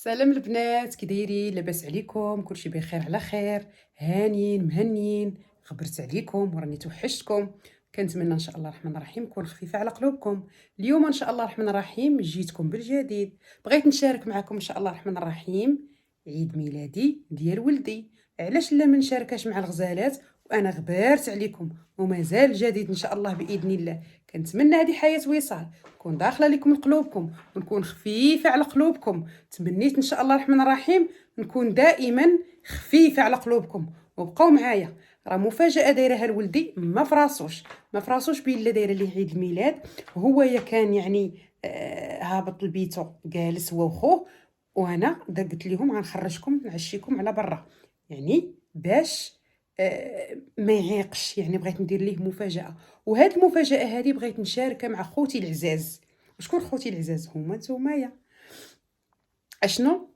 سلام البنات، كي دايرين؟ لاباس عليكم؟ كلشي بخير على خير، هانيين مهنيين. خبرت عليكم وراني توحشتكم. كنتمنى ان شاء الله الرحمن الرحيم نكون خفيفه على قلوبكم. اليوم ان شاء الله الرحمن الرحيم جيتكم بالجديد. بغيت نشارك معكم ان شاء الله الرحمن الرحيم عيد ميلادي ديال ولدي. علاش لا ما نشاركاش مع الغزالات وانا غبرت عليكم ومازال جديد ان شاء الله باذن الله. كنتمنى هذه حياه وصال نكون داخله لكم لقلوبكم ونكون خفيفه على قلوبكم. تمنيت ان شاء الله الرحمن الرحيم نكون دائما خفيفه على قلوبكم وبقاو معايا. راه مفاجاه دايرها لولدي ما فراسوش بيلا دايره ليه عيد الميلاد. هو كان هابط لبيتو جالس هو وخوه، وانا قلت لهم غنخرجكم نعشيكم على برا، باش ما يعيقش. بغيت ندير ليه مفاجاه، وهاد المفاجاه هذه بغيت نشاركها مع خوتي العزاز. وشكون خوتي العزاز؟ هما نتومايا. اشنو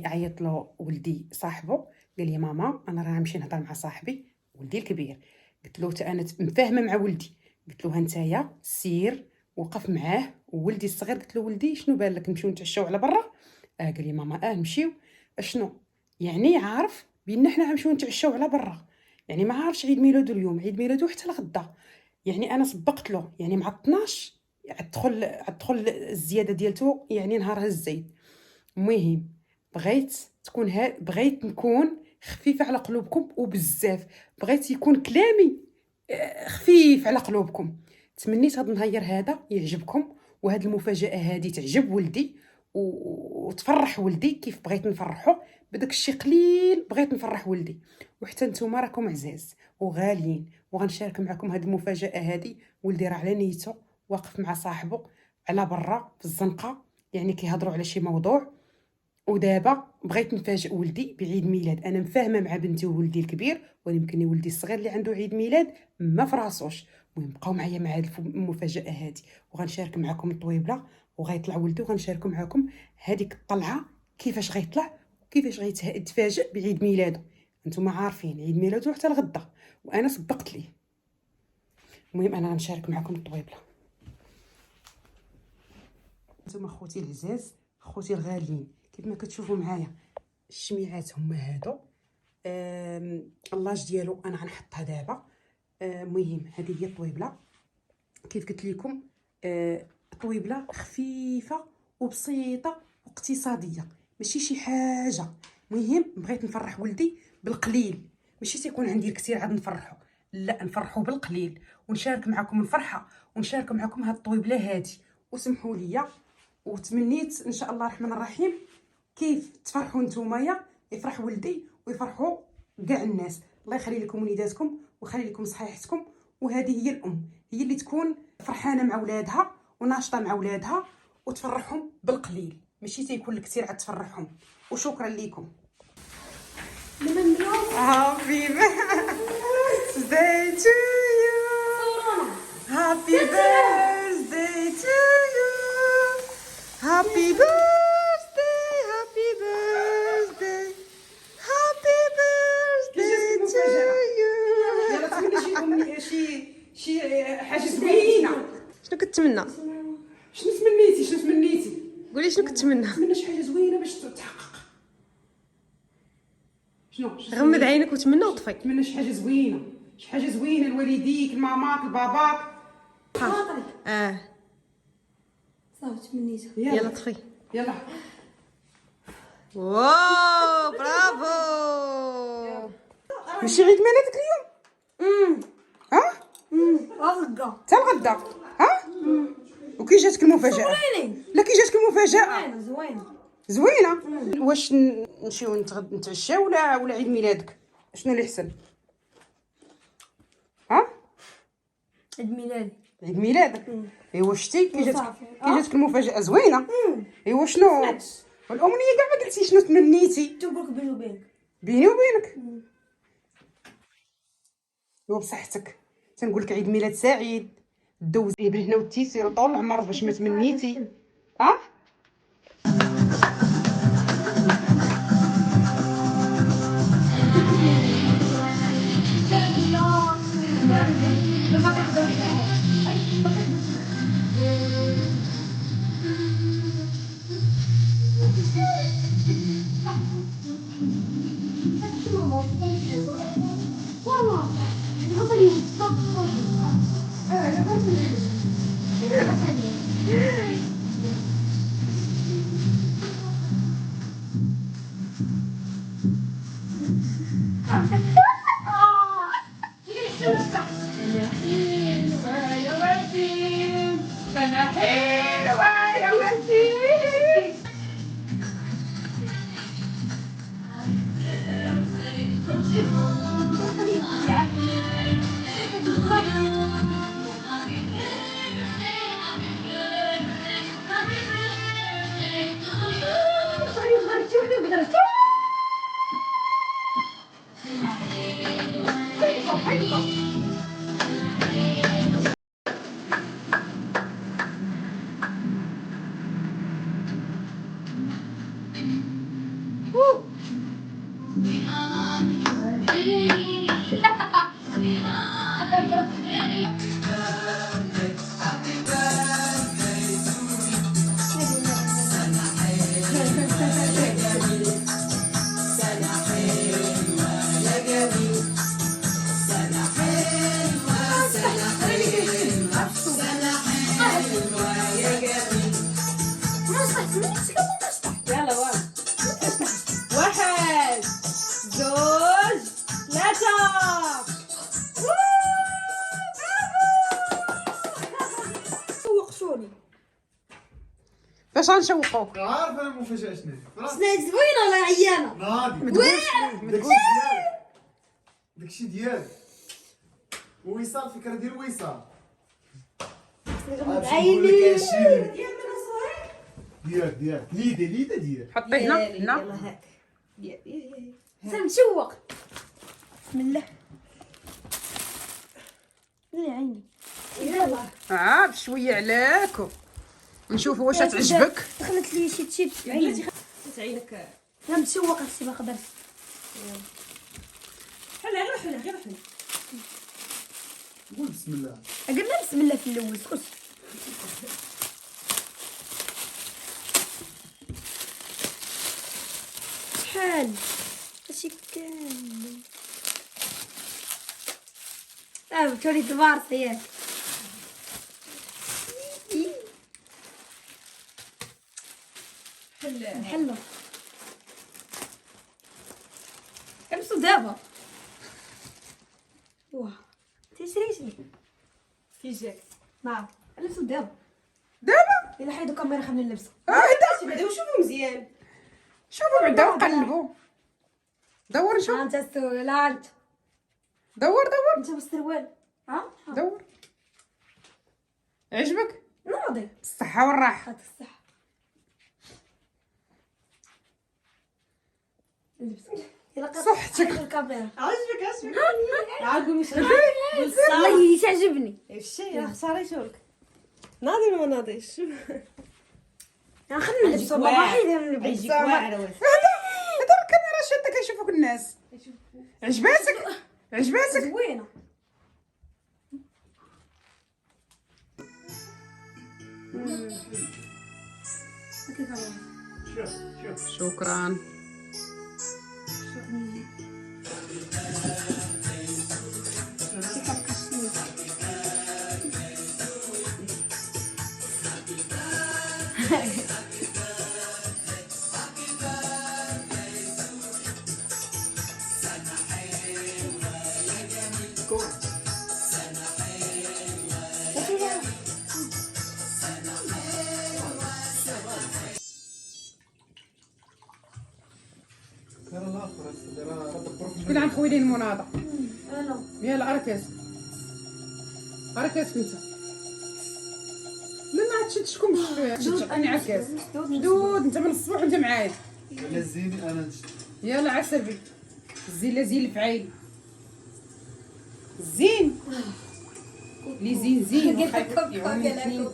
عيط له ولدي صاحبه، قال لي ماما انا راه نمشي نهضر مع صاحبي ولدي الكبير. قلت له انا مفاهمه مع ولدي، قلت له نتايا سير وقف معاه. وولدي الصغير قلت له ولدي شنو بالك نمشيو نتعشاو على برا؟ قال لي ماما نمشيو. اشنو عارف بان حنا غنمشيو نتعشاو على برا، ما عارفش عيد ميلادو اليوم، عيد ميلادو حتى الغدا. انا سبقت له مع 12 عتدخل الزياده ديالته نهارها الزايد. المهم بغيت نكون خفيفه على قلوبكم وبزاف، بغيت يكون كلامي خفيف على قلوبكم. تمنيت هذا النهار هذا يعجبكم، وهاد المفاجاه هذه تعجب ولدي وتفرح ولدي كيف بغيت نفرحه. بداك الشيء قليل بغيت نفرح ولدي، وحتى نتوما راكم عزاز وغاليين، وغنشارك معكم هاد المفاجاه هذه. ولدي راه على نيته واقف مع صاحبه على برا في الزنقه، كيهضروا على شي موضوع. ودابا بغيت نفاجئ ولدي بعيد ميلاد. انا مفاهمه مع بنتي وولدي الكبير، ويمكن ولدي الصغير اللي عنده عيد ميلاد ما فراسوش. المهم بقاو معايا مع هذه المفاجاه هذه، وغنشارك معكم الطويبله وغيطلع ولدي، وغنشاركوا معكم هذيك الطلعه كيفاش غيطلع وكيفاش غيتفاجئ بعيد ميلاده. انتم عارفين عيد ميلاده حتى الغدا وانا سبقت ليه. المهم انا غنشارك معكم الطويبله. انتم خوتي العزاز، خوتي الغاليين، كيف ما كتشوفوا معايا الشميعات هما هادو. اللاج ديالو انا غنحطها دابا. المهم هذه هي الطويبله كيف قلت لكم. طويبله خفيفه وبسيطه واقتصاديه، ماشي شي حاجه. المهم بغيت نفرح ولدي بالقليل، ماشي تيكون عندي الكثير عاد نفرحه، لا نفرحه بالقليل ونشارك معكم الفرحه ونشارك معكم هاد الطويبله هادي. وسمحوا لي، وتمنيت ان شاء الله الرحمن الرحيم كيف تفرحوا نتومايا يفرح ولدي ويفرحوا كاع الناس. الله يخلي لكم وليداتكم ويخلي لكم صحيحتكم. وهذه هي الام، هي اللي تكون فرحانه مع ولادها وناشطه مع ولادها وتفرحهم بالقليل، ماشي تيكون الكثير عاد تفرحهم. وشكرا لكم. هابي birthday to you. Happy birthday to you. Happy birthday, happy birthday, happy birthday to you. يلا تمني شي حاجه زوينه. شنو كتمنى؟ شنو تمنيتي؟ قولي شنو كتمنى؟ نتمنى شي حاجه زوينه باش تتحقق. شنو غمض عينك وتمنى وطفي. نتمنى شي حاجه زوينه لوالديك، لماماك، لباباك. خاطري صافي تمنيتها. يلا طفي. يلا. واو برافو. ماشي عيد ميلادك اليوم؟ الغدا حتى الغدا. وكي جاتك المفاجاه؟ لا كي جاتك المفاجاه زوينه. واش نمشيو نتعشاو ولا عيد ميلادك؟ شنو اللي احسن؟ عيد ميلادك. ايوا شتي كي جاتك المفاجاه زوينه. ايوا شنو الامنيه؟ كاع ما قلتي شنو تمنيتي. تبارك بيني وبينك. ايوا بصحتك تنقول لك عيد ميلاد سعيد، دوزيه بالهنا والتيسير وطول العمر باش ما تمنيتي. يلا واحد زوج ثلاثة. سوقتوني. فاش غنشوقوك؟ عارف انا المفاجأة شنو هي؟ سنايد زوينة ولا عيانة؟ ناضي ما تقولش ليه، ما تقولش. داكشي ديالك ووصال، فكرة ديال وصال. عيني ديالك ليدا ديالك. حطيه هنا يلا هنا. هاك. سنشوق. بسم الله. لي عيني. يلا. بشويه عليك نشوفوا واش تعجبك. دخلت لي شي تشيب عيني. عينك. لا متشوقة هادشي ما قدرتش. حلا غير حلا. قول بسم الله. قلنا بسم الله في الاول. اسكت. شحال هادشي كامل. تولي تبارسة ياك. حلو. كنمشيو دابا. واه تيشريشني كي جاك. نعم نلبسو دابا الا حيدو الكاميرا خلينا نلبسو. بعدا وشوفوا مزيان. شوفوا بعدا وقلبوا. دور نشوف. انت السروال. لا انت دور انت بالسروال. ها دور. عجبك؟ ناضي. الصحة والراحة. هات الصح. لبسو يلا صحتك. الكاميرا. عجبك عاد قول مش والله تعجبني. الشيء خساريتولك. ناضي ولا ما ناضيش؟ خلينا نلبسو بابا حيدها نلبسو. يجيك واعر. هذا الكاميرا شادة كيشوفوك الناس. عجباتك؟ زوينة. شكرا. شكون عن خويلين المناضة؟ انا يلا اركز انت. لا ما تشدشكمش. تشدني عكاز. دود انت من الصباح وانت معايا. لا زيني انا نشد. يلا عسبي. زين الفعيل. زين لي زين يعوموا اثنين.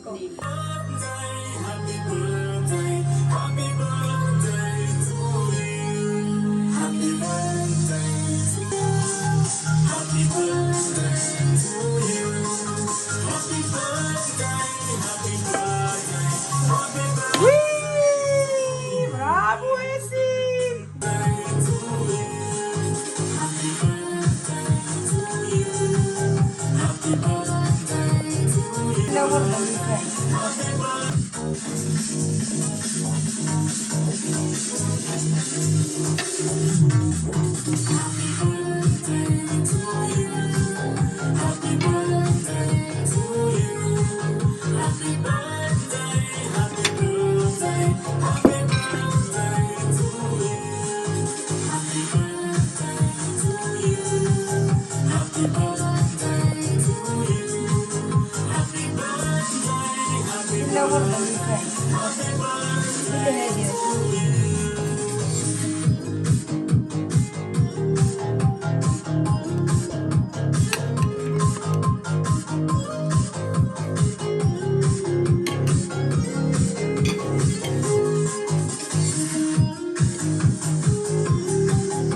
برافو ياسين. لا والله لا والله